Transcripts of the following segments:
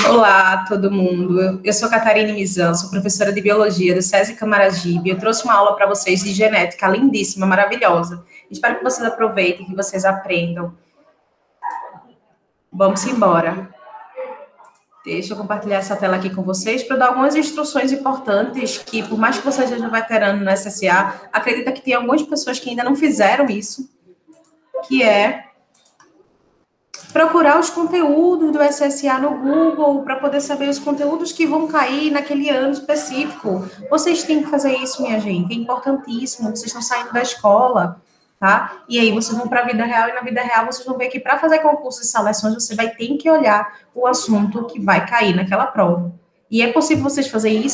Olá, todo mundo. Eu sou Catarina Mizan, sou professora de Biologia do SESI Camaragibe. Eu trouxe uma aula para vocês de genética lindíssima, maravilhosa. Espero que vocês aproveitem, que vocês aprendam. Vamos embora. Deixa eu compartilhar essa tela aqui com vocês para dar algumas instruções importantes que, por mais que você seja veterano no SSA, acredita que tem algumas pessoas que ainda não fizeram isso, que é procurar os conteúdos do SSA no Google para poder saber os conteúdos que vão cair naquele ano específico. Vocês têm que fazer isso, minha gente. É importantíssimo. Vocês estão saindo da escola, tá? E aí vocês vão para a vida real e na vida real vocês vão ver que para fazer concursos e seleções você vai ter que olhar o assunto que vai cair naquela prova. E é possível vocês fazerem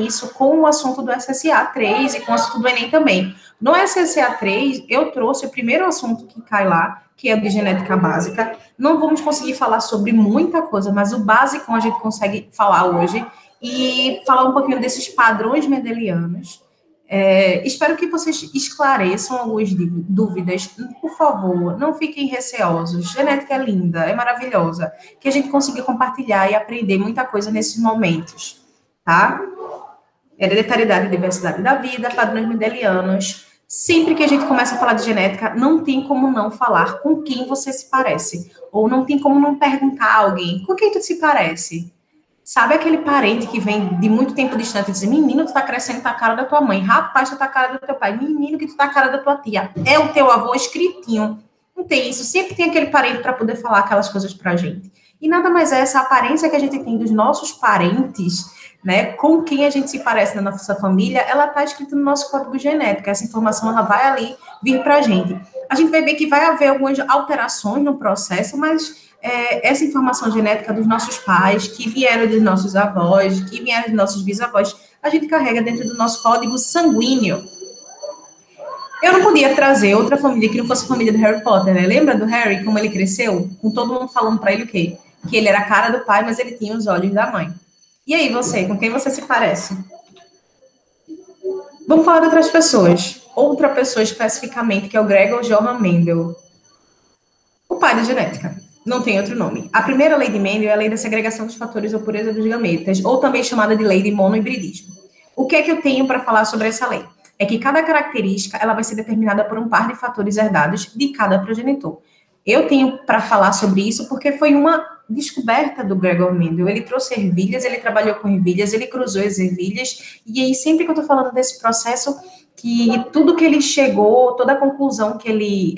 isso com o assunto do SSA 3 e com o assunto do Enem também. No SSA 3, eu trouxe o primeiro assunto que cai lá, que é o de genética básica. Não vamos conseguir falar sobre muita coisa, mas o básico a gente consegue falar hoje e falar um pouquinho desses padrões mendelianos. Espero que vocês esclareçam algumas dúvidas. Por favor, não fiquem receosos. Genética é linda, é maravilhosa. Que a gente consiga compartilhar e aprender muita coisa nesses momentos, tá? Hereditariedade e diversidade da vida, padrões mendelianos. Sempre que a gente começa a falar de genética, não tem como não falar com quem você se parece. Ou não tem como não perguntar a alguém, com quem tu se parece? Sabe aquele parente que vem de muito tempo distante e diz, menino, tu tá crescendo, tá a cara da tua mãe. Rapaz, tu tá a cara do teu pai. Menino, que tu tá a cara da tua tia. É o teu avô escritinho. Não tem isso. Sempre tem aquele parente para poder falar aquelas coisas pra gente. E nada mais é essa aparência que a gente tem dos nossos parentes, né, com quem a gente se parece na nossa família, ela tá escrita no nosso código genético. Essa informação, ela vai ali vir pra gente. A gente vai ver que vai haver algumas alterações no processo, mas essa informação genética dos nossos pais, que vieram dos nossos avós, que vieram dos nossos bisavós, a gente carrega dentro do nosso código sanguíneo. Eu não podia trazer outra família que não fosse a família do Harry Potter, né? Lembra do Harry, como ele cresceu? Com todo mundo falando para ele o quê? Que ele era a cara do pai, mas ele tinha os olhos da mãe. E aí, você? Com quem você se parece? Vamos falar de outras pessoas. Outra pessoa especificamente, que é o Gregor Johann Mendel. O pai da genética. Não tem outro nome. A primeira lei de Mendel é a lei da segregação dos fatores ou pureza dos gametas, ou também chamada de lei de monohibridismo. O que é que eu tenho para falar sobre essa lei? É que cada característica ela vai ser determinada por um par de fatores herdados de cada progenitor. Eu tenho para falar sobre isso porque foi uma descoberta do Gregor Mendel. Ele trouxe ervilhas, ele trabalhou com ervilhas, ele cruzou as ervilhas, e aí sempre que eu estou falando desse processo, que tudo que ele chegou, toda a conclusão que ele...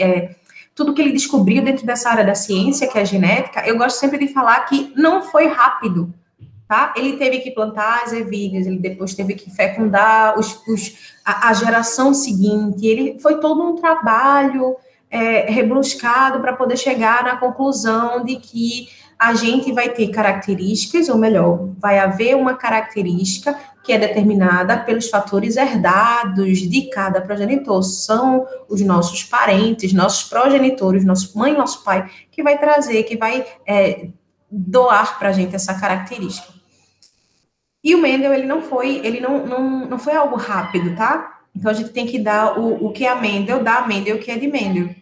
tudo que ele descobriu dentro dessa área da ciência, que é a genética, eu gosto sempre de falar que não foi rápido, tá? Ele teve que plantar as ervilhas, ele depois teve que fecundar a geração seguinte, ele foi todo um trabalho rebuscado para poder chegar na conclusão de que a gente vai ter características, ou melhor, vai haver uma característica que é determinada pelos fatores herdados de cada progenitor. São os nossos parentes, nossos progenitores, nosso mãe, nosso pai, que vai trazer, que vai doar para a gente essa característica. E o Mendel, ele não foi algo rápido, tá? Então, a gente tem que dar o que é a Mendel, dar a Mendel o que é de Mendel.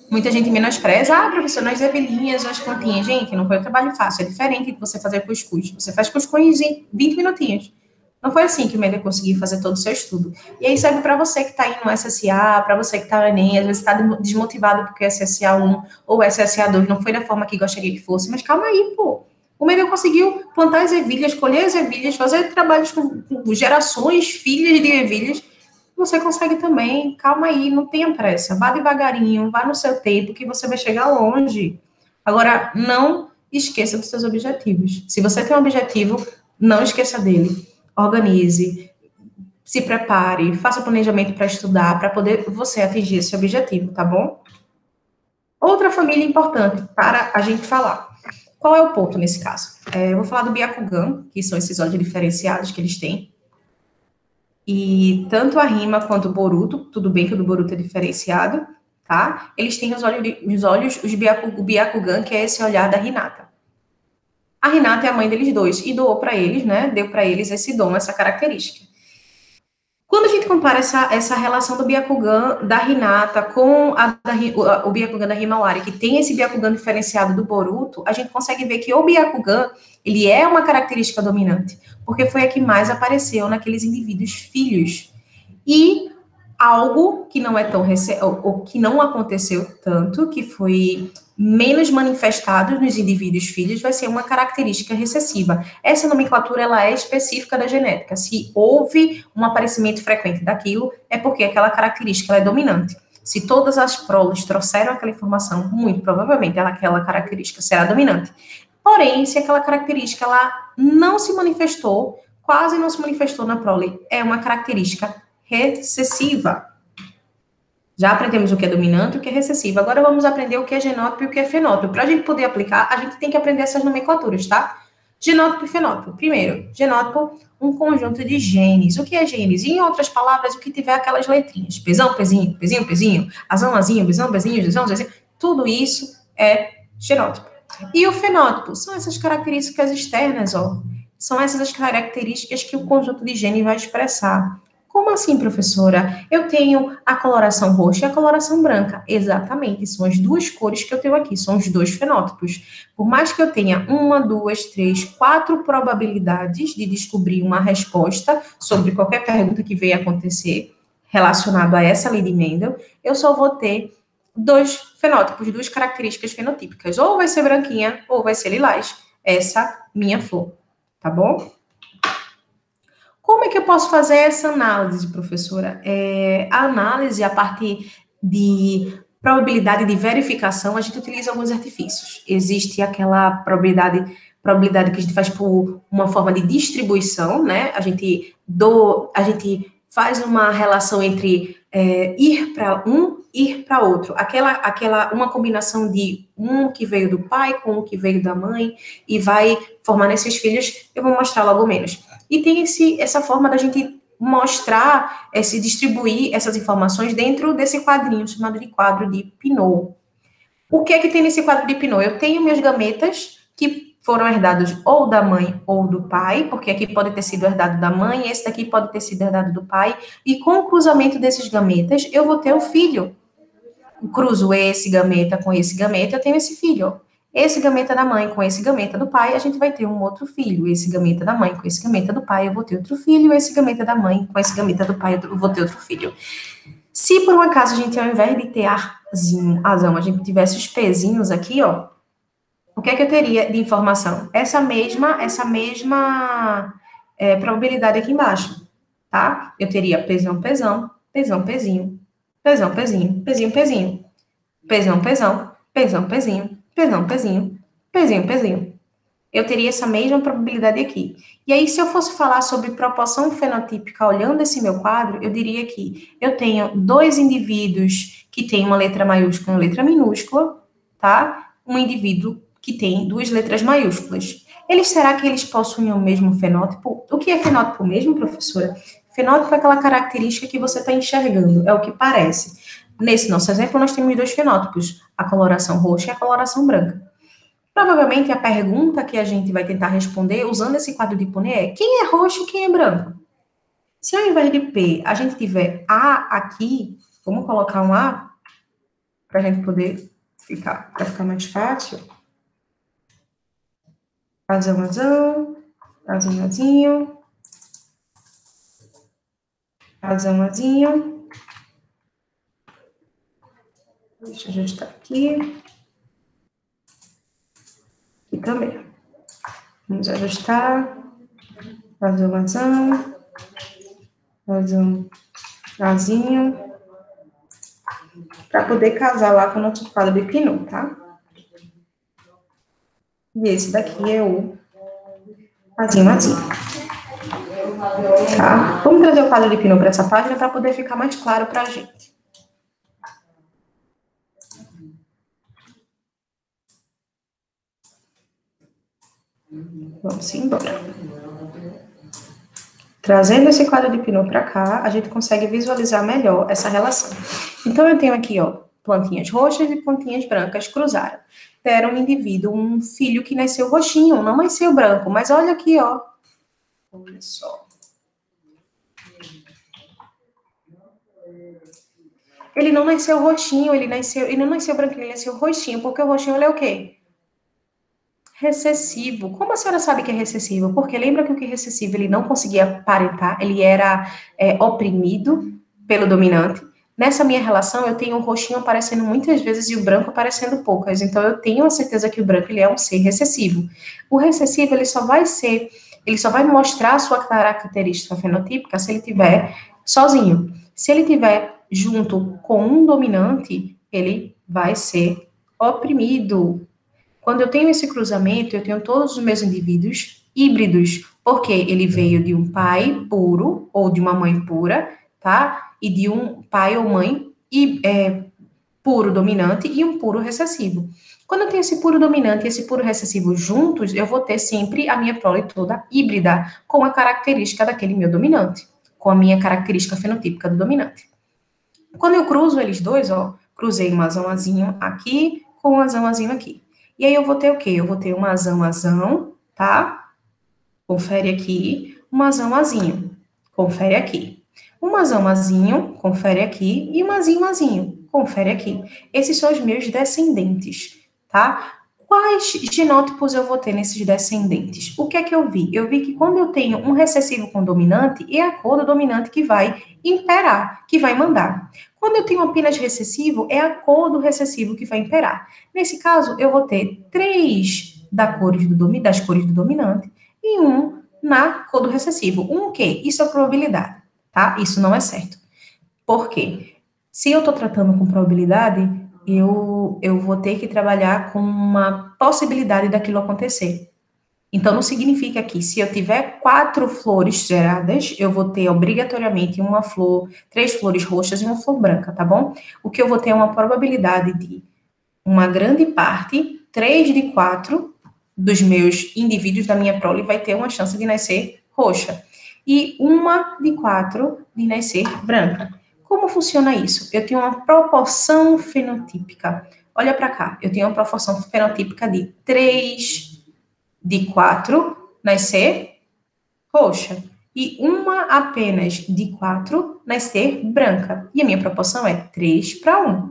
Muita gente menospreza, professor, nas ervilhinhas, nas plantinhas. Gente, não foi um trabalho fácil, é diferente de você fazer cuscuz. Você faz cuscuz em 20 minutinhos. Não foi assim que o Mendel conseguiu fazer todo o seu estudo. E aí serve para você que está aí no SSA, para você que está no Enem, às vezes está desmotivado porque o SSA 1 ou o SSA 2 não foi da forma que gostaria que fosse, mas calma aí, pô. O Mendel conseguiu plantar as ervilhas, colher as ervilhas, fazer trabalhos com gerações, filhas de ervilhas. Você consegue também, calma aí, não tenha pressa, vá devagarinho, vá no seu tempo, que você vai chegar longe. Agora, não esqueça dos seus objetivos. Se você tem um objetivo, não esqueça dele. Organize, se prepare, faça planejamento para estudar, para poder você atingir esse objetivo, tá bom? Outra família importante para a gente falar. Qual é o ponto nesse caso? Eu vou falar do Byakugan, que são esses óleos diferenciados que eles têm. E tanto a Rima quanto o Boruto, tudo bem que o do Boruto é diferenciado, tá? Eles têm o Byakugan, que é esse olhar da Hinata. A Hinata é a mãe deles dois e doou para eles, né? Deu para eles esse dom, essa característica. Quando a gente compara essa relação do Byakugan da Hinata com o Byakugan da Himawari, que tem esse Byakugan diferenciado do Boruto, a gente consegue ver que o Byakugan, ele é uma característica dominante, porque foi a que mais apareceu naqueles indivíduos filhos. E algo que não é tão ou que não aconteceu tanto, que foi menos manifestado nos indivíduos filhos, vai ser uma característica recessiva. Essa nomenclatura ela é específica da genética. Se houve um aparecimento frequente daquilo, é porque aquela característica ela é dominante. Se todas as proles trouxeram aquela informação, muito provavelmente aquela característica será dominante. Porém, se aquela característica ela não se manifestou, quase não se manifestou na prole, é uma característica recessiva. Já aprendemos o que é dominante e o que é recessivo. Agora vamos aprender o que é genótipo e o que é fenótipo. Para a gente poder aplicar, a gente tem que aprender essas nomenclaturas, tá? Genótipo e fenótipo. Primeiro, genótipo, um conjunto de genes. O que é genes? Em outras palavras, o que tiver aquelas letrinhas. Pesão, pezinho, pezinho, pezinho. Azão, azinho, besão, bezinho, zezão, zezinho. Tudo isso é genótipo. E o fenótipo são essas características externas, ó. São essas as características que o conjunto de genes vai expressar. Como assim, professora? Eu tenho a coloração roxa e a coloração branca. Exatamente, são as duas cores que eu tenho aqui, são os dois fenótipos. Por mais que eu tenha 1, 2, 3, 4 probabilidades de descobrir uma resposta sobre qualquer pergunta que venha acontecer relacionado a essa lei de Mendel, eu só vou ter dois fenótipos, duas características fenotípicas. Ou vai ser branquinha, ou vai ser lilás. Essa minha flor, tá bom? Como é que eu posso fazer essa análise, professora? A análise, a partir de probabilidade de verificação, a gente utiliza alguns artifícios. Existe aquela probabilidade que a gente faz por uma forma de distribuição, né? A gente faz uma relação entre ir para um, ir para outro. Uma combinação de um que veio do pai com um que veio da mãe e vai formar nesses filhos, eu vou mostrar logo menos. E tem essa forma da gente mostrar, se distribuir essas informações dentro desse quadrinho, chamado de quadro de Pinot. O que é que tem nesse quadro de Pinot? Eu tenho meus gametas que foram herdados ou da mãe ou do pai, porque aqui pode ter sido herdado da mãe, esse daqui pode ter sido herdado do pai, e com o cruzamento desses gametas, eu vou ter um filho. Eu cruzo esse gameta com esse gameta, eu tenho esse filho. Esse gameta da mãe com esse gameta do pai, a gente vai ter um outro filho. Esse gameta da mãe com esse gameta do pai, eu vou ter outro filho. Esse gameta da mãe com esse gameta do pai, eu vou ter outro filho. Se por um acaso a gente, ao invés de ter azão, a gente tivesse os pezinhos aqui, ó, o que é que eu teria de informação? Essa mesma probabilidade aqui embaixo, tá? Eu teria pesão, pesão, pesão, pezinho, pesão, pezinho, pezinho, pezinho, pesão, pesão, pesão, pezinho, pesão, pezinho, pezinho, pezinho. Eu teria essa mesma probabilidade aqui. E aí, se eu fosse falar sobre proporção fenotípica olhando esse meu quadro, eu diria que eu tenho dois indivíduos que têm uma letra maiúscula e uma letra minúscula, tá? Um indivíduo que tem duas letras maiúsculas. Será que eles possuem o mesmo fenótipo? O que é fenótipo mesmo, professora? Fenótipo é aquela característica que você está enxergando, é o que parece. Nesse nosso exemplo, nós temos dois fenótipos, a coloração roxa e a coloração branca. Provavelmente a pergunta que a gente vai tentar responder usando esse quadro de Punnett é: quem é roxo e quem é branco? Se ao invés de P a gente tiver A aqui, vamos colocar um A para a gente poder ficar mais fácil. Azão, azão, azinho, azinho, azão, azinho. Deixa eu ajustar aqui. Aqui também. Vamos ajustar. Azão, azão, azão, azinho. Para poder casar lá com o nosso quadro de Pinot, tá? E esse daqui é o azinho, azinho. Tá? Vamos trazer o quadro de Pinot para essa página para poder ficar mais claro para a gente. Vamos embora. Trazendo esse quadro de Pinot para cá, a gente consegue visualizar melhor essa relação. Então, eu tenho aqui, ó, plantinhas roxas e plantinhas brancas cruzaram. Deram um indivíduo, um filho que nasceu roxinho, não nasceu branco. Mas olha aqui, ó. Olha só. Ele não nasceu roxinho, ele não nasceu branquinho, ele nasceu roxinho, porque o roxinho ele é o quê? Recessivo. Como a senhora sabe que é recessivo? Porque lembra que o que é recessivo ele não conseguia aparentar, ele era oprimido pelo dominante. Nessa minha relação, eu tenho o roxinho aparecendo muitas vezes e o branco aparecendo poucas. Então, eu tenho a certeza que o branco ele é um ser recessivo. O recessivo ele só vai mostrar a sua característica fenotípica se ele tiver sozinho. Se ele tiver junto com um dominante, ele vai ser oprimido. Quando eu tenho esse cruzamento, eu tenho todos os meus indivíduos híbridos, porque ele veio de um pai puro ou de uma mãe pura, tá? E de um pai ou mãe puro dominante e um puro recessivo. Quando eu tenho esse puro dominante e esse puro recessivo juntos, eu vou ter sempre a minha prole toda híbrida, com a característica daquele meu dominante, com a minha característica fenotípica do dominante. Quando eu cruzo eles dois, ó, cruzei um azão aqui com um azão aqui. E aí eu vou ter o quê? Eu vou ter um azão, tá? Confere aqui. Um azão, confere aqui. Um azão, confere aqui. E um azinho, confere aqui. Esses são os meus descendentes, tá? Quais genótipos eu vou ter nesses descendentes? O que é que eu vi? Eu vi que quando eu tenho um recessivo com dominante, é a cor do dominante que vai imperar, que vai mandar. Quando eu tenho apenas recessivo, é a cor do recessivo que vai imperar. Nesse caso, eu vou ter 3 das cores do dominante e um na cor do recessivo. Um o quê? Isso é probabilidade, tá? Isso não é certo. Por quê? Se eu estou tratando com probabilidade, eu vou ter que trabalhar com uma possibilidade daquilo acontecer. Então, não significa que se eu tiver 4 flores geradas, eu vou ter obrigatoriamente 3 flores roxas e uma flor branca, tá bom? O que eu vou ter é uma probabilidade de uma grande parte, 3 de 4 dos meus indivíduos da minha prole vai ter uma chance de nascer roxa. E 1 de 4 de nascer branca. Como funciona isso? Eu tenho uma proporção fenotípica. Olha para cá, eu tenho uma proporção fenotípica de 3 de 4 nascer roxa e uma apenas de 4 nascer branca. E a minha proporção é 3:1.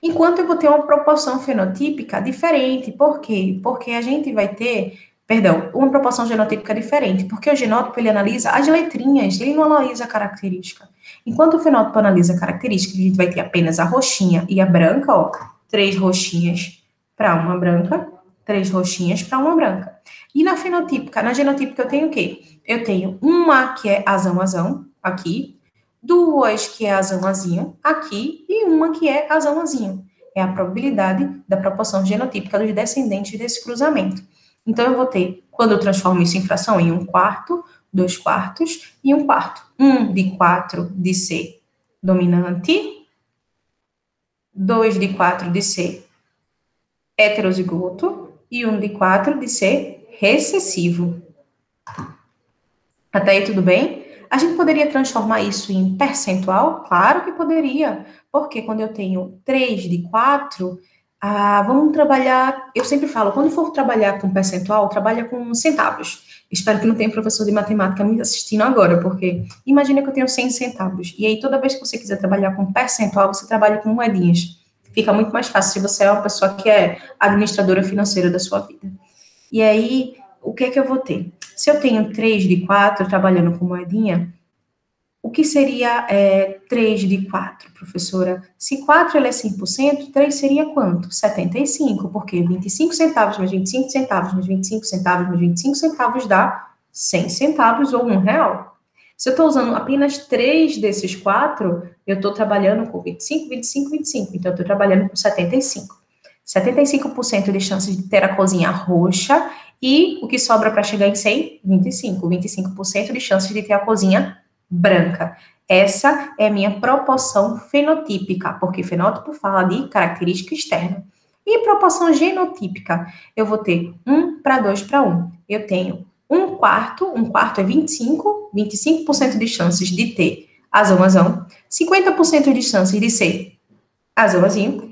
Enquanto eu vou ter uma proporção fenotípica diferente. Por quê? Porque a gente vai ter, uma proporção genotípica diferente, porque o genótipo ele analisa as letrinhas, ele não analisa a característica. Enquanto o fenótipo analisa a característica, a gente vai ter apenas a roxinha e a branca, ó, 3 roxinhas para uma branca, 3 roxinhas para uma branca. E na genotípica eu tenho o quê? Eu tenho uma que é azão, aqui, 2 que é azão aqui e uma que é azão. É a probabilidade da proporção genotípica dos descendentes desse cruzamento. Então, eu vou ter, quando eu transformo isso em fração, em 1/4, 2/4 e 1/4. 1 de 4 de ser dominante, 2 de 4 de ser heterozigoto e 1 de 4 de ser recessivo. Até aí tudo bem? A gente poderia transformar isso em percentual? Claro que poderia, porque quando eu tenho 3 de 4, vamos trabalhar, eu sempre falo, quando for trabalhar com percentual, trabalha com centavos. Espero que não tenha professor de matemática me assistindo agora, porque imagina que eu tenho 100 centavos, e aí toda vez que você quiser trabalhar com percentual, você trabalha com moedinhas. Fica muito mais fácil se você é uma pessoa que é administradora financeira da sua vida. E aí, o que é que eu vou ter? Se eu tenho 3 de 4 trabalhando com moedinha, o que seria 3 de 4, professora? Se 4 ele é 5%, 3 seria quanto? 75, porque 25 centavos mais 25 centavos mais 25 centavos mais 25 centavos dá 100 centavos ou R$1. Se eu estou usando apenas 3 desses 4, eu estou trabalhando com 25, 25, 25. Então, eu estou trabalhando com 75. 75% de chances de ter a corzinha roxa e o que sobra para chegar em 100? 25. 25% de chances de ter a corzinha branca. Essa é a minha proporção fenotípica, porque fenótipo fala de característica externa. E proporção genotípica, eu vou ter 1:2:1. Eu tenho 1/4 é 25, 25% de chances de ter azão, 50% de chances de ser azão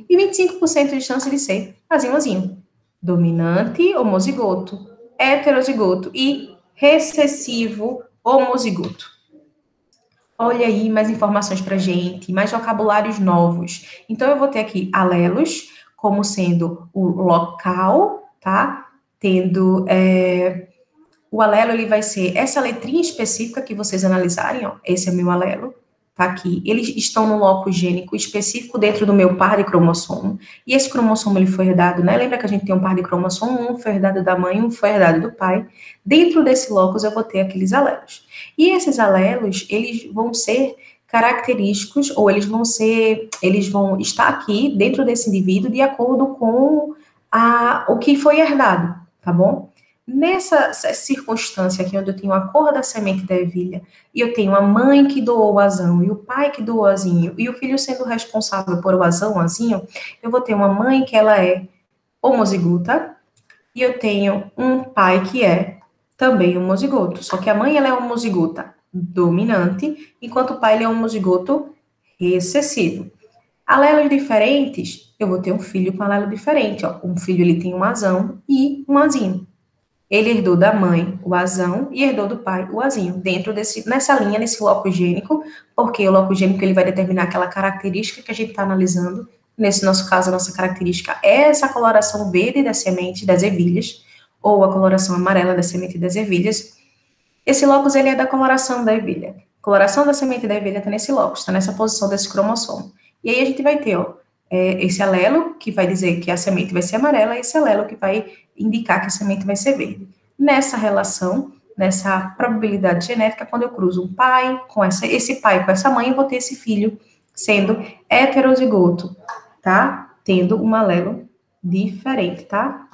e 25% de chance de ser azão. Dominante homozigoto, heterozigoto e recessivo homozigoto. Olha aí mais informações para gente, mais vocabulários novos. Então, eu vou ter aqui alelos como sendo o local, tá? Tendo o alelo, ele vai ser essa letrinha específica que vocês analisarem, ó. Esse é meu alelo, tá aqui. Eles estão no locus gênico específico dentro do meu par de cromossomo. E esse cromossomo, ele foi herdado, né? Lembra que a gente tem um par de cromossomo, um foi herdado da mãe, um foi herdado do pai. Dentro desse locus, eu vou ter aqueles alelos. E esses alelos, eles vão ser característicos, ou eles vão estar aqui dentro desse indivíduo de acordo com o que foi herdado, tá bom? Nessa circunstância aqui, onde eu tenho a cor da semente da ervilha, e eu tenho a mãe que doou o azão, e o pai que doou o azinho, e o filho sendo responsável por o azão, o azinho, eu vou ter uma mãe que ela é homozigota, e eu tenho um pai que é também homozigoto. Só que a mãe, ela é homozigota dominante, enquanto o pai, ele é homozigoto recessivo. Alelos diferentes, eu vou ter um filho com alelo diferente, ó. Um filho, ele tem um azão e um azinho. Ele herdou da mãe o azão e herdou do pai o azinho, nessa linha, nesse locus gênico, porque o locus gênico, ele vai determinar aquela característica que a gente está analisando. Nesse nosso caso, a nossa característica é essa coloração verde da semente das ervilhas, ou a coloração amarela da semente das ervilhas. Esse locus, ele é da coloração da ervilha. A coloração da semente da ervilha está nesse locus, está nessa posição desse cromossomo. E aí a gente vai ter, ó, esse alelo, que vai dizer que a semente vai ser amarela, e esse alelo que vai indicar que a semente vai ser verde. Nessa relação, nessa probabilidade genética, quando eu cruzo um pai com esse pai com essa mãe, eu vou ter esse filho sendo heterozigoto, tá? Tendo um alelo diferente, tá?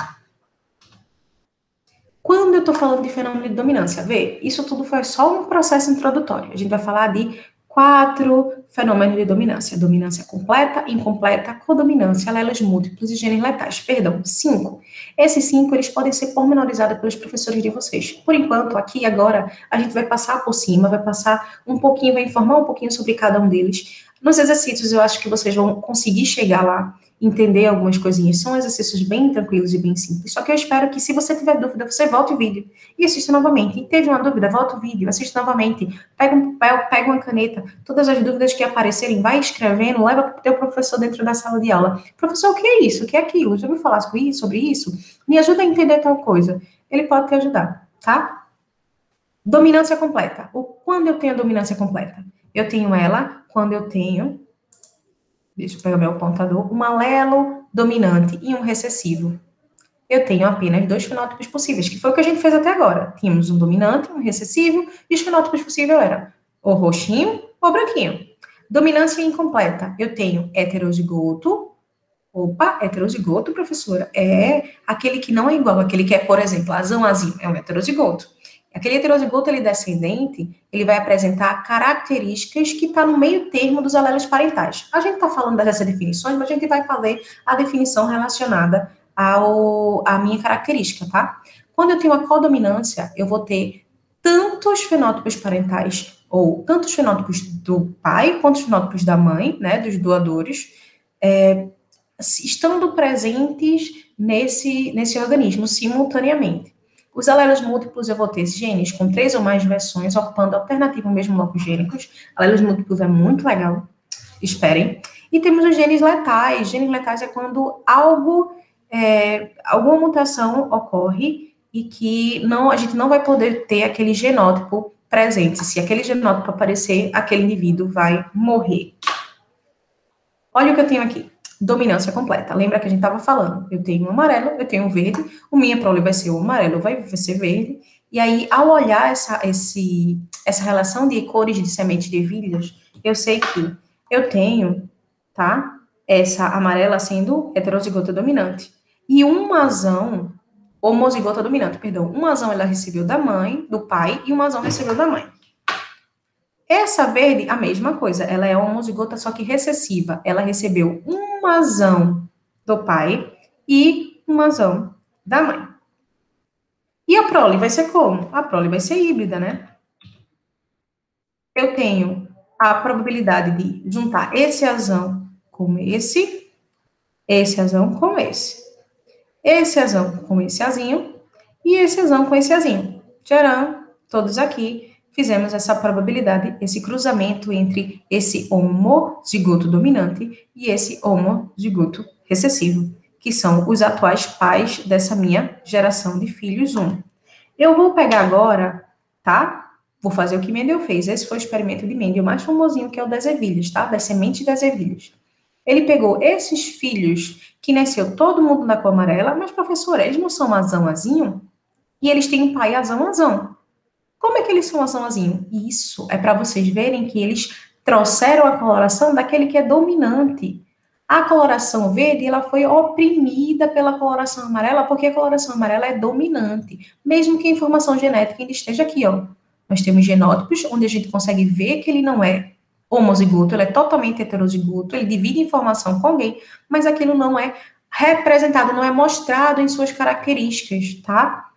Quando eu tô falando de fenômeno de dominância, vê, isso tudo foi só um processo introdutório. A gente vai falar de 4 fenômenos de dominância: dominância completa, incompleta, codominância, alelos múltiplos e genes letais. Perdão, 5. Esses 5, eles podem ser pormenorizados pelos professores de vocês. Por enquanto, aqui agora, a gente vai passar por cima, vai passar um pouquinho, vai informar um pouquinho sobre cada um deles. Nos exercícios, eu acho que vocês vão conseguir chegar lá, entender algumas coisinhas. São exercícios bem tranquilos e bem simples. Só que eu espero que, se você tiver dúvida, você volte o vídeo e assista novamente. E teve uma dúvida, volta o vídeo, assista novamente. Pega um papel, pega uma caneta. Todas as dúvidas que aparecerem, vai escrevendo, leva para o teu professor dentro da sala de aula. Professor, o que é isso? O que é aquilo? Já ouviu falar sobre isso? Me ajuda a entender tal coisa. Ele pode te ajudar, tá? Dominância completa. Quando eu tenho a dominância completa? Eu tenho ela quando eu tenho, deixa eu pegar meu apontador, um alelo dominante e um recessivo. Eu tenho apenas 2 fenótipos possíveis, que foi o que a gente fez até agora. Tínhamos um dominante, um recessivo, e os fenótipos possíveis eram ou roxinho ou branquinho. Dominância incompleta. Eu tenho heterozigoto. Opa, heterozigoto, professora, é aquele que não é igual, aquele que é, por exemplo, azão, azinho, é um heterozigoto. Aquele heterozigoto, ele descendente, ele vai apresentar características que está no meio termo dos alelos parentais. A gente está falando dessas definições, mas a gente vai fazer a definição relacionada à minha característica, tá? Quando eu tenho a codominância, eu vou ter tantos fenótipos parentais, ou tantos fenótipos do pai, quanto os fenótipos da mãe, né, dos doadores, estando presentes nesse organismo simultaneamente. Os alelos múltiplos, eu vou ter genes com 3 ou mais versões, ocupando alternativo mesmo locus gênicos. Alelos múltiplos é muito legal, esperem. E temos os genes letais. Genes letais é quando alguma mutação ocorre e que a gente não vai poder ter aquele genótipo presente. Se aquele genótipo aparecer, aquele indivíduo vai morrer. Olha o que eu tenho aqui. Dominância completa. Lembra que a gente estava falando? Eu tenho um amarelo, eu tenho um verde, o minha prole vai ser o amarelo, vai ser verde. E aí, ao olhar essa relação de cores de sementes de ervilhas, eu sei que eu tenho, tá? Essa amarela sendo heterozigota dominante. E um azão, homozigota dominante, perdão. Um azão ela recebeu da mãe, do pai, e um azão recebeu da mãe. Essa verde, a mesma coisa, ela é homozigota, só que recessiva. Ela recebeu um azão do pai e um azão da mãe. E a prole vai ser como? A prole vai ser híbrida, né? Eu tenho a probabilidade de juntar esse azão com esse azão com esse azão com esse azinho e esse azão com esse azinho. Tcharam! Todos aqui fizemos essa probabilidade, esse cruzamento entre esse homozigoto dominante e esse homozigoto recessivo, que são os atuais pais dessa minha geração de filhos 1. Eu vou pegar agora, tá? Vou fazer o que Mendel fez. Esse foi o experimento de Mendel mais famosinho, que é o das ervilhas, tá? Das sementes das ervilhas. Ele pegou esses filhos que nasceu todo mundo na cor amarela, mas, professor, eles não são azão-azinho? E eles têm um pai azão-azão. Como é que eles são azão-azinho? Isso é para vocês verem que eles trouxeram a coloração daquele que é dominante. A coloração verde, ela foi oprimida pela coloração amarela, porque a coloração amarela é dominante, mesmo que a informação genética ainda esteja aqui, ó. Nós temos genótipos, onde a gente consegue ver que ele não é homozigoto, ele é totalmente heterozigoto, ele divide informação com alguém, mas aquilo não é representado, não é mostrado em suas características, tá?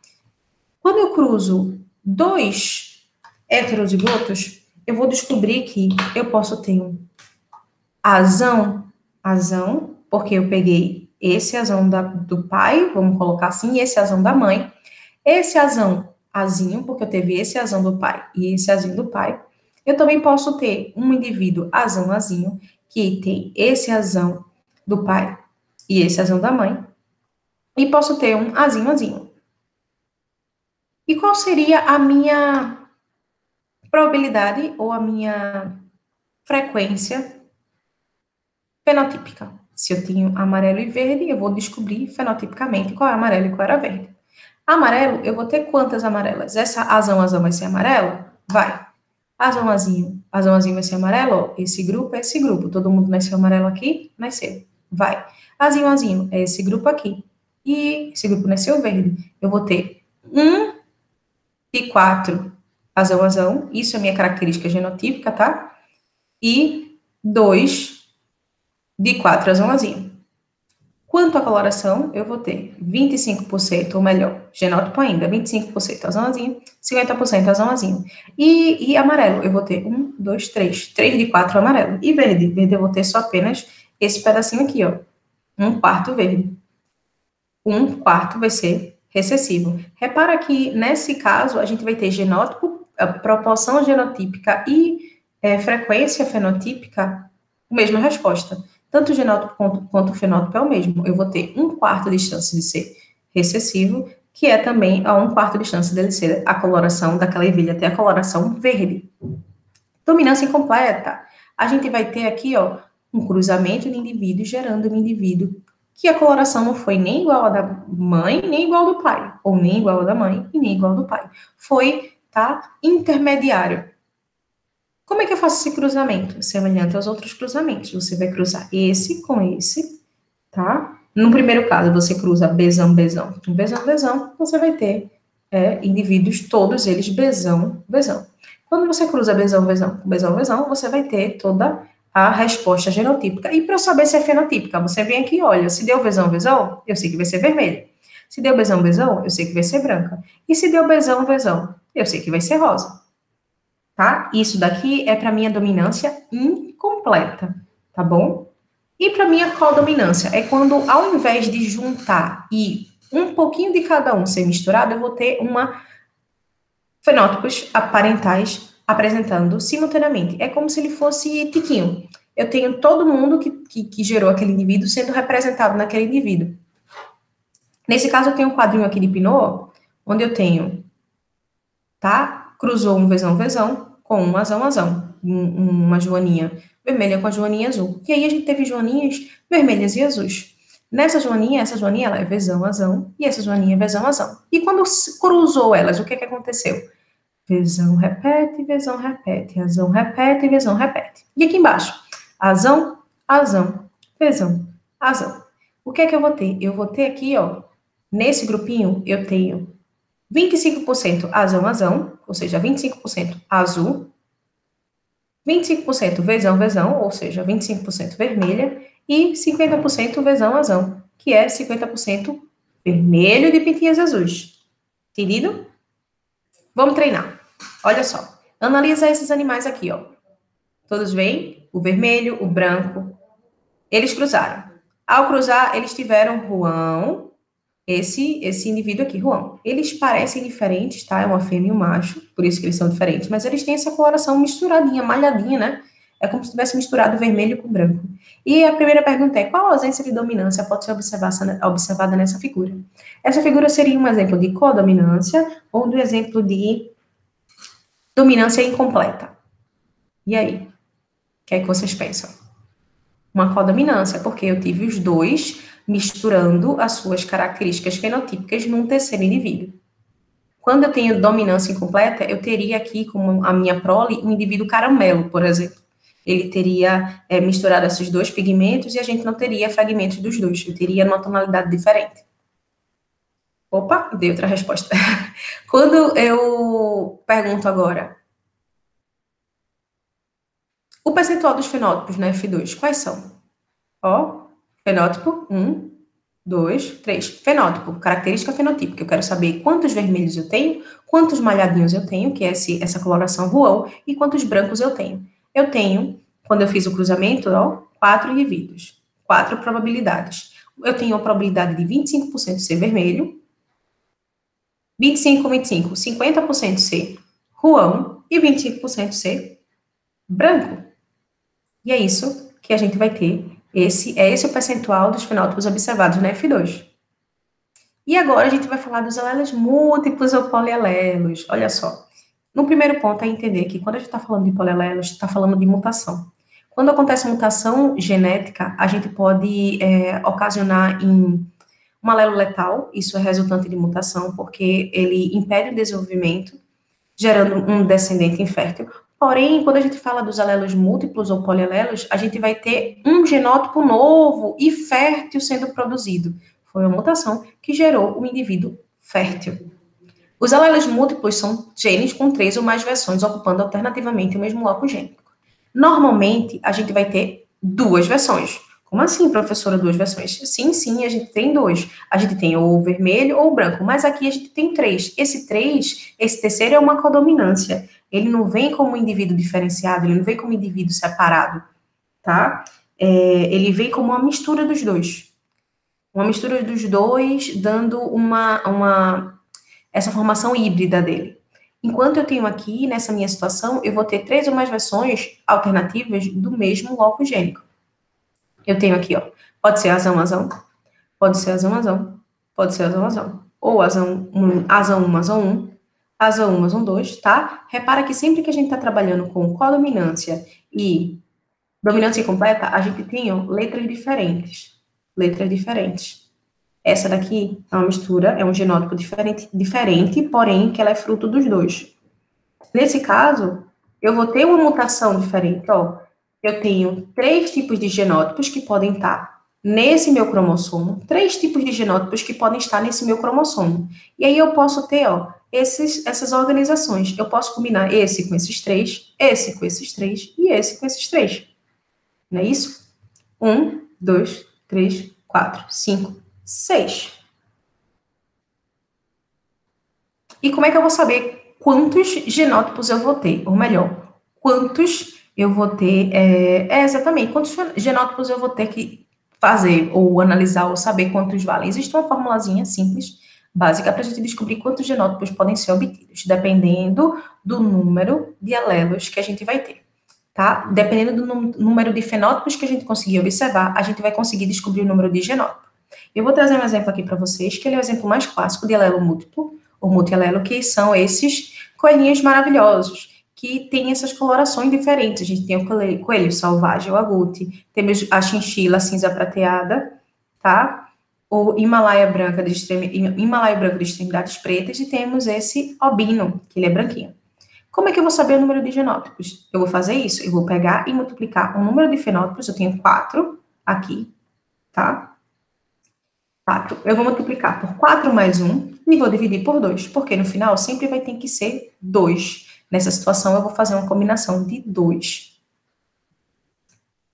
Quando eu cruzo dois heterozigotos, eu vou descobrir que eu posso ter um azão, porque eu peguei esse azão do pai, vamos colocar assim, e esse azão da mãe, esse azão azinho, porque eu teve esse azão do pai e esse azinho do pai. Eu também posso ter um indivíduo azão azinho, que tem esse azão do pai e esse azão da mãe, e posso ter um azinho. E qual seria a minha probabilidade ou a minha frequência fenotípica? Se eu tenho amarelo e verde, eu vou descobrir fenotipicamente qual é amarelo e qual era verde. Amarelo, eu vou ter quantas amarelas? Essa azão vai ser amarelo? Vai. Azão vai ser amarelo? Esse grupo é esse grupo. Todo mundo nasceu amarelo aqui? Nasceu. Vai. Azinho é esse grupo aqui. E esse grupo nasceu verde. Eu vou ter 1 de 4 azão. Isso é minha característica genotípica, tá? E 2 de 4 azão. Quanto à coloração, eu vou ter 25%, ou melhor, genótipo ainda, 25% azãozinho, 50% azãozinho. E amarelo, eu vou ter 1, 2, 3. 3 de 4 amarelo. E verde? Verde eu vou ter só apenas esse pedacinho aqui, ó. 1/4 verde. 1/4 vai ser recessivo. Repara que, nesse caso, a gente vai ter genótipo, proporção genotípica e frequência fenotípica, a mesma resposta. Tanto o genótipo quanto o fenótipo é o mesmo. Eu vou ter 1/4 de chance de ser recessivo, que é também a 1/4 de chance dele ser a coloração daquela ervilha, ter a coloração verde. Dominância incompleta. A gente vai ter aqui, ó, um cruzamento de indivíduos gerando um indivíduo que a coloração não foi nem igual à da mãe, nem igual ao do pai, ou nem igual à da mãe e nem igual ao do pai. Foi, tá, intermediário. Como é que eu faço esse cruzamento? Semelhante aos outros cruzamentos. Você vai cruzar esse com esse, tá? No primeiro caso, você cruza Bzão. Você vai ter indivíduos, todos eles Bzão. Quando você cruza Bzão, você vai ter toda a resposta genotípica. E para eu saber se é fenotípica, você vem aqui e olha, se deu Bzão, eu sei que vai ser vermelha. Se deu Bzão, eu sei que vai ser branca. E se deu Bzão, eu sei que vai ser rosa. Tá? Isso daqui é para minha dominância incompleta, tá bom? E para minha codominância é quando, ao invés de juntar e um pouquinho de cada um ser misturado, eu vou ter fenótipos parentais apresentando simultaneamente. É como se ele fosse tiquinho. Eu tenho todo mundo que gerou aquele indivíduo sendo representado naquele indivíduo. Nesse caso, eu tenho um quadrinho aqui de Pinot, onde eu tenho, tá? Cruzou um vezão, com um azão, uma joaninha vermelha com a joaninha azul. E aí a gente teve joaninhas vermelhas e azuis. Essa joaninha ela é vezão, azão, e essa joaninha é vezão, azão. E quando cruzou elas, o que aconteceu? Vezão repete, azão repete, vezão repete. E aqui embaixo? Azão, vezão, azão. O que eu vou ter? Eu vou ter aqui, ó, nesse grupinho, eu tenho 25% azão, ou seja, 25% azul, 25% vezão, ou seja, 25% vermelha, e 50% vezão, azão, que é 50% vermelho de pintinhas azuis. Entendido? Vamos treinar. Olha só. Analisa esses animais aqui, ó. Todos veem? O vermelho, o branco. Eles cruzaram. Ao cruzar, eles tiveram João, esse indivíduo aqui, Juan. Eles parecem diferentes, tá? É uma fêmea e um macho, por isso que eles são diferentes, mas eles têm essa coloração misturadinha, malhadinha, né? É como se tivesse misturado vermelho com branco. E a primeira pergunta é: qual ausência de dominância pode ser observada nessa figura? Essa figura seria um exemplo de codominância ou do exemplo de dominância incompleta. E aí? O que é que vocês pensam? Uma codominância, porque eu tive os dois misturando as suas características fenotípicas num terceiro indivíduo. Quando eu tenho dominância incompleta, eu teria aqui, como a minha prole, um indivíduo caramelo, por exemplo. Ele teria misturado esses dois pigmentos e a gente não teria fragmentos dos dois. Eu teria uma tonalidade diferente. Opa, dei outra resposta. Quando eu pergunto agora, o percentual dos fenótipos na F2, quais são? Ó, fenótipo, 1, 2, 3. Fenótipo, característica fenotípica. Eu quero saber quantos vermelhos eu tenho, quantos malhadinhos eu tenho, que é essa coloração ruão, e quantos brancos eu tenho. Eu tenho, quando eu fiz o cruzamento, ó, 4 indivíduos, 4 probabilidades. Eu tenho a probabilidade de 25% ser vermelho, 25, 50% ser ruão e 25% ser branco. E é isso que a gente vai ter. Esse o percentual dos fenótipos observados na F2. E agora a gente vai falar dos alelos múltiplos ou polialelos. Olha só. No primeiro ponto é entender que quando a gente está falando de polialelos, está falando de mutação. Quando acontece mutação genética, a gente pode ocasionar em um alelo letal, isso é resultante de mutação, porque ele impede o desenvolvimento, gerando um descendente infértil. Porém, quando a gente fala dos alelos múltiplos ou polialelos, a gente vai ter um genótipo novo e fértil sendo produzido. Foi uma mutação que gerou um indivíduo fértil. Os alelos múltiplos são genes com 3 ou mais versões ocupando alternativamente o mesmo loco gênico. Normalmente, a gente vai ter 2 versões. Como assim, professora, 2 versões? Sim, a gente tem 2. A gente tem ou o vermelho ou o branco, mas aqui a gente tem 3. Esse terceiro é uma codominância. Ele não vem como um indivíduo diferenciado, ele não vem como um indivíduo separado, tá? Ele vem como uma mistura dos dois. Uma mistura dos dois, dando essa formação híbrida dele. Enquanto eu tenho aqui, nessa minha situação, eu vou ter 3 ou mais versões alternativas do mesmo loco gênico. Eu tenho aqui, ó, pode ser azão, pode ser azão, pode ser azão, ou azão 1, azão 2, tá? Repara que sempre que a gente tá trabalhando com codominância e dominância incompleta, a gente tem, ó, letras diferentes. Essa daqui é uma mistura, é um genótipo diferente, porém que ela é fruto dos dois. Nesse caso, eu vou ter uma mutação diferente, ó. Eu tenho 3 tipos de genótipos que podem estar nesse meu cromossomo, 3 tipos de genótipos que podem estar nesse meu cromossomo. E aí eu posso ter, ó, essas organizações. Eu posso combinar esse com esses 3, esse com esses 3 e esse com esses 3. Não é isso? 1, 2, 3, 4, 5, 6. E como é que eu vou saber quantos genótipos eu vou ter? Ou melhor, quantos eu vou ter, exatamente, quantos genótipos eu vou ter que fazer, ou analisar, ou saber quantos valem. Existe uma formulazinha simples, básica, para a gente descobrir quantos genótipos podem ser obtidos, dependendo do número de alelos que a gente vai ter, tá? Dependendo do número de fenótipos que a gente conseguir observar, a gente vai conseguir descobrir o número de genótipos. Eu vou trazer um exemplo aqui para vocês, que ele é o exemplo mais clássico de alelo múltiplo, ou multialelo, que são esses coelhinhos maravilhosos, que têm essas colorações diferentes. A gente tem o coelho salvagem, o agouti, temos a chinchila cinza prateada, tá? O Himalaia branca de extremidades pretas, e temos esse albino, que ele é branquinho. Como é que eu vou saber o número de genótipos? Eu vou fazer isso, eu vou pegar e multiplicar o número de fenótipos, eu tenho 4 aqui, tá? 4. Eu vou multiplicar por 4 mais 1 e vou dividir por 2, porque no final sempre vai ter que ser 2. Nessa situação, eu vou fazer uma combinação de 2.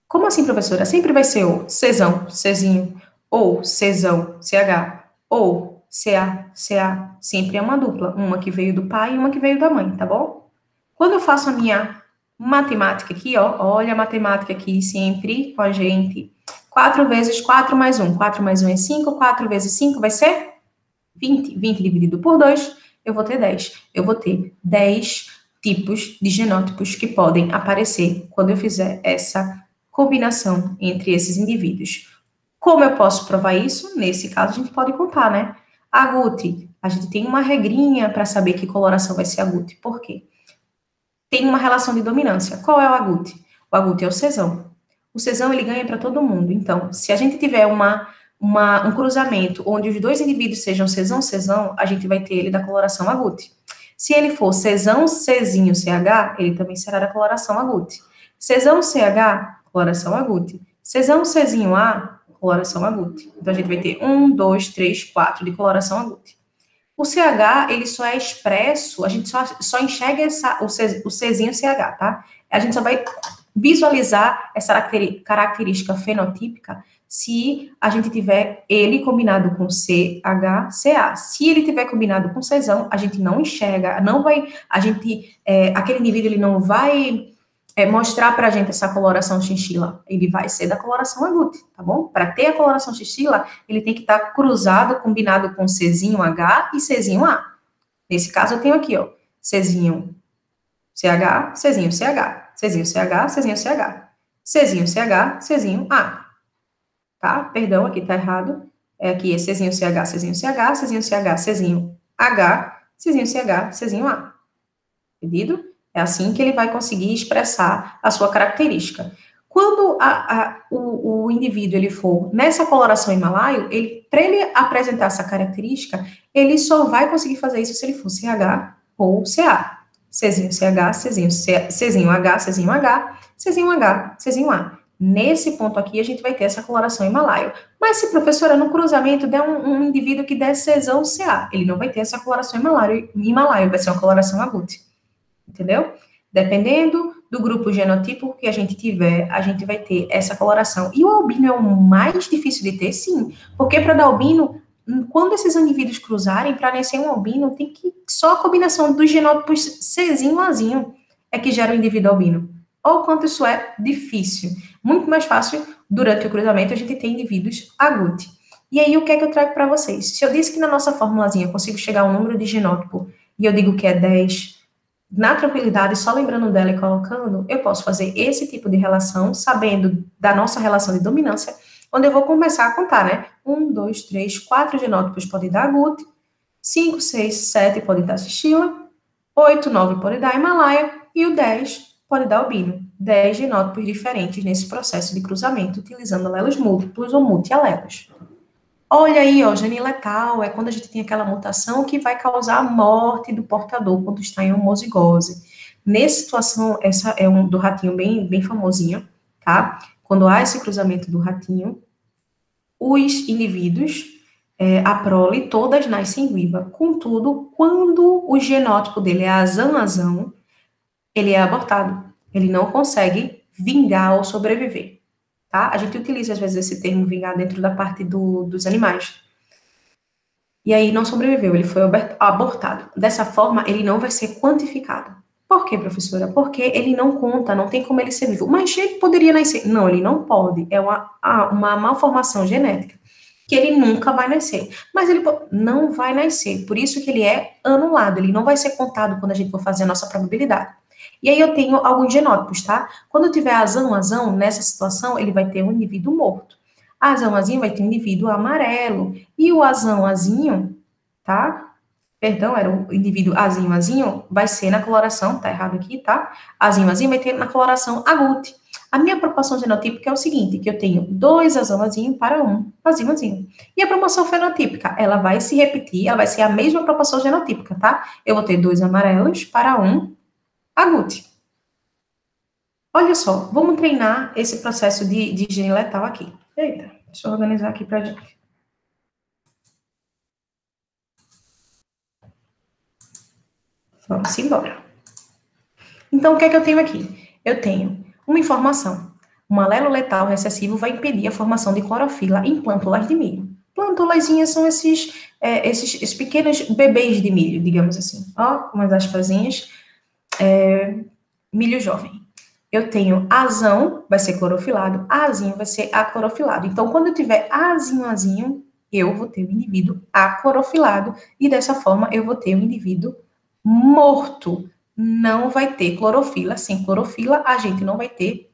Como assim, professora? Sempre vai ser o Czão, Czinho, ou Czão, CH, ou CA, CA. Sempre é uma dupla, uma que veio do pai e uma que veio da mãe, tá bom? Quando eu faço a minha matemática aqui, ó, olha a matemática aqui sempre com a gente. 4 vezes 4 mais 1. 4 mais 1 é 5, 4 vezes 5 vai ser 20. 20 dividido por 2, eu vou ter 10. Eu vou ter 10 tipos de genótipos que podem aparecer quando eu fizer essa combinação entre esses indivíduos. Como eu posso provar isso? Nesse caso, a gente pode contar, né? Agouti, a gente tem uma regrinha para saber que coloração vai ser agouti. Por quê? Tem uma relação de dominância. Qual é o agouti? O agouti é o cesão. O cesão, ele ganha para todo mundo. Então, se a gente tiver um cruzamento onde os dois indivíduos sejam cesão, a gente vai ter ele da coloração agouti. Se ele for cesão, Czinho, CH, ele também será da coloração agouti. Cesão, CH, coloração agouti. Cesão, Czinho, A, coloração agouti. Então, a gente vai ter 1, 2, 3, 4 de coloração agouti. O CH, ele só é expresso, a gente só enxerga o Czinho CH, tá? A gente só vai visualizar essa característica fenotípica se a gente tiver ele combinado com CH, CA. Se ele tiver combinado com Czão, a gente não enxerga, não vai, aquele indivíduo, ele não vai mostrar pra gente essa coloração chinchila. Ele vai ser da coloração agouti, tá bom? Para ter a coloração chinchila, ele tem que estar cruzado, combinado com Czinho H e Czinho A. Nesse caso, eu tenho aqui, ó, Czinho CH, Czinho CH, Czinho CH, Czinho CH, Czinho CH, Czinho A. Tá? Perdão, aqui tá errado. Aqui é Czinho CH, Czinho CH, Czinho CH, Czinho H, Czinho CH, Czinho A. Entendido? É assim que ele vai conseguir expressar a sua característica. Quando o indivíduo ele for nessa coloração himalaio, para ele apresentar essa característica, ele só vai conseguir fazer isso se ele for CH ou CA. Czinho CH, Czinho H, Czinho H, Czinho H, Czinho A. Nesse ponto aqui, a gente vai ter essa coloração himalaio. Mas se, professora, no cruzamento der um indivíduo que der Czão CA, ele não vai ter essa coloração himalaio, vai ser uma coloração agouti. Entendeu? Dependendo do grupo genotipo que a gente tiver, a gente vai ter essa coloração. E o albino é o mais difícil de ter? Sim. Porque para dar albino, quando esses indivíduos cruzarem, para nascer um albino, tem que só a combinação dos genótipos Czinho Azinho é que gera o indivíduo albino. Olha o quanto isso é difícil. Muito mais fácil, durante o cruzamento, a gente tem indivíduos agouti. E aí, o que é que eu trago para vocês? Se eu disse que na nossa formulazinha eu consigo chegar ao número de genótipo e eu digo que é 10, na tranquilidade, só lembrando dela e colocando, eu posso fazer esse tipo de relação, sabendo da nossa relação de dominância, onde eu vou começar a contar, né? 1, 2, 3, 4 genótipos podem dar agouti, 5, 6, 7 podem dar chinchila, 8, 9 podem dar himalaia, e o 10 pode dar albino. 10 genótipos diferentes nesse processo de cruzamento, utilizando alelos múltiplos ou multialelos. Olha aí, ó, gene letal é quando a gente tem aquela mutação que vai causar a morte do portador quando está em homozigose. Nessa situação, essa é do ratinho bem famosinho, tá? Quando há esse cruzamento do ratinho, os indivíduos, a prole, todas nascem viva. Contudo, quando o genótipo dele é azão, ele é abortado. Ele não consegue vingar ou sobreviver. Tá? A gente utiliza, às vezes, esse termo vingar dentro da parte dos animais. E aí não sobreviveu, ele foi abortado. Dessa forma, ele não vai ser quantificado. Por quê, professora? Porque ele não conta, não tem como ele ser vivo. Mas ele poderia nascer. Não, ele não pode. É uma malformação genética que ele nunca vai nascer. Mas ele não vai nascer. Por isso que ele é anulado. Ele não vai ser contado quando a gente for fazer a nossa probabilidade. E aí eu tenho alguns genótipos, tá? Quando eu tiver azão, nessa situação, ele vai ter um indivíduo morto. Azão vai ter um indivíduo amarelo. E o azão, tá? Perdão, era o indivíduo azinho, vai ser na coloração, tá errado aqui, tá? Azinho vai ter na coloração agouti. A minha proporção genotípica é o seguinte, que eu tenho 2 azão para 1 azinho. E a proporção fenotípica, ela vai se repetir, ela vai ser a mesma proporção genotípica, tá? Eu vou ter 2 amarelos para 1 agouti. Olha só, vamos treinar esse processo de gene letal aqui. Eita, deixa eu organizar aqui pra gente. Vamos embora. Então, o que é que eu tenho aqui? Eu tenho uma informação. Um alelo letal recessivo vai impedir a formação de clorofila em plântulas de milho. Plântulazinhas são esses pequenos bebês de milho, digamos assim. Ó, com umas aspasinhas. Milho jovem. Eu tenho azão, vai ser clorofilado, azinho vai ser aclorofilado. Então, quando eu tiver azinho, eu vou ter um indivíduo aclorofilado e dessa forma eu vou ter um indivíduo morto. Não vai ter clorofila. Sem clorofila, a gente não vai ter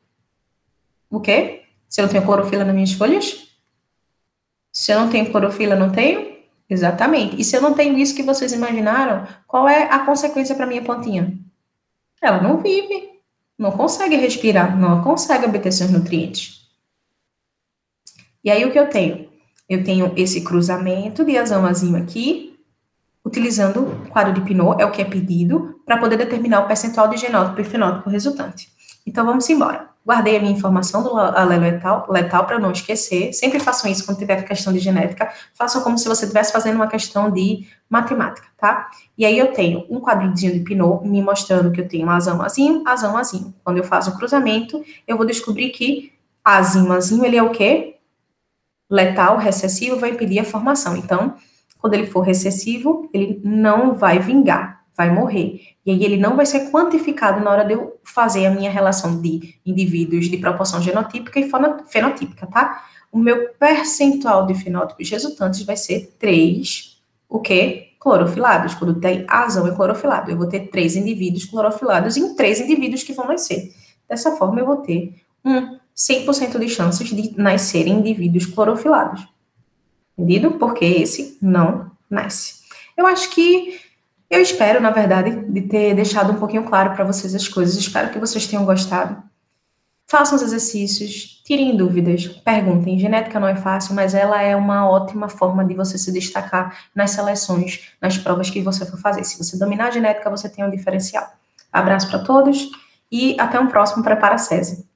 o quê? Se eu não tenho clorofila nas minhas folhas? Se eu não tenho clorofila, não tenho? Exatamente. E se eu não tenho isso que vocês imaginaram, qual é a consequência para minha plantinha? Ela não vive, não consegue respirar, não consegue obter seus nutrientes. E aí o que eu tenho? Eu tenho esse cruzamento de azão-azinho aqui, utilizando o quadro de Pinot, é o que é pedido, para poder determinar o percentual de genótipo e fenótipo resultante. Então, vamos embora. Guardei a minha informação do alelo letal para eu não esquecer. Sempre façam isso quando tiver questão de genética. Façam como se você estivesse fazendo uma questão de matemática, tá? E aí eu tenho um quadradinho de Pinot me mostrando que eu tenho azão-azinho, azão-azinho. Quando eu faço o cruzamento, eu vou descobrir que azinho-azinho, ele é o quê? Letal, recessivo, vai impedir a formação. Então, quando ele for recessivo, ele não vai vingar, vai morrer. E aí ele não vai ser quantificado na hora de eu fazer a minha relação de indivíduos de proporção genotípica e fenotípica, tá? O meu percentual de fenótipos resultantes vai ser 3, o quê? Clorofilados. Quando tem azão e clorofilado, eu vou ter 3 indivíduos clorofilados em 3 indivíduos que vão nascer. Dessa forma, eu vou ter 100% de chances de nascerem indivíduos clorofilados. Entendido? Porque esse não nasce. Eu espero, na verdade, de ter deixado um pouquinho claro para vocês as coisas. Espero que vocês tenham gostado. Façam os exercícios, tirem dúvidas, perguntem. Genética não é fácil, mas ela é uma ótima forma de você se destacar nas seleções, nas provas que você for fazer. Se você dominar a genética, você tem um diferencial. Abraço para todos e até um próximo Prepara SESI.